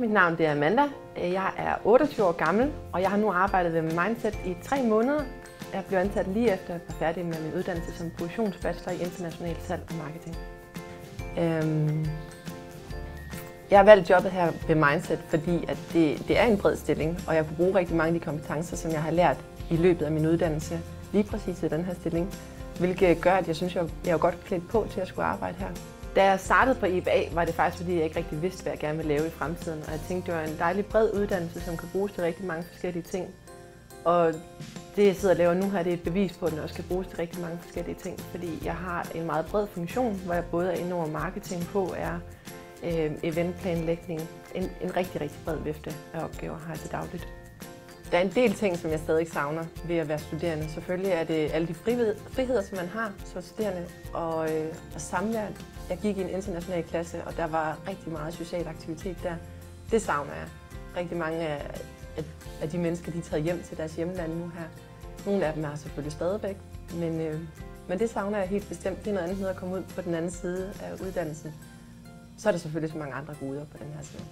Mit navn er Amanda. Jeg er 28 år gammel, og jeg har nu arbejdet ved Mindset i 3 måneder. Jeg blev ansat lige efter at være færdig med min uddannelse som professionsbachelor i international salg og marketing. Jeg har valgt jobbet her ved Mindset, fordi at det er en bred stilling, og jeg kunne bruge rigtig mange af de kompetencer, som jeg har lært i løbet af min uddannelse, lige præcis i den her stilling. Hvilket gør, at jeg synes, jeg er godt klædt på til at skulle arbejde her. Da jeg startede på IBA, var det faktisk, fordi jeg ikke rigtig vidste, hvad jeg gerne ville lave i fremtiden. Og jeg tænkte, det var en dejlig bred uddannelse, som kan bruges til rigtig mange forskellige ting. Og det, jeg sidder og laver nu her, det er et bevis på, at den også kan bruges til rigtig mange forskellige ting. Fordi jeg har en meget bred funktion, hvor jeg både er inde over marketing på, er eventplanlægning. En rigtig bred vifte af opgaver har jeg til dagligt. Der er en del ting, som jeg stadig savner ved at være studerende. Selvfølgelig er det alle de friheder, som man har som studerende, og samvær. Jeg gik i en international klasse, og der var rigtig meget social aktivitet der. Det savner jeg. Rigtig mange af de mennesker, de er taget hjem til deres hjemland nu her. Nogle af dem er selvfølgelig stadigvæk, men det savner jeg helt bestemt. Det er noget andet noget at komme ud på den anden side af uddannelsen. Så er der selvfølgelig så mange andre goder på den her side.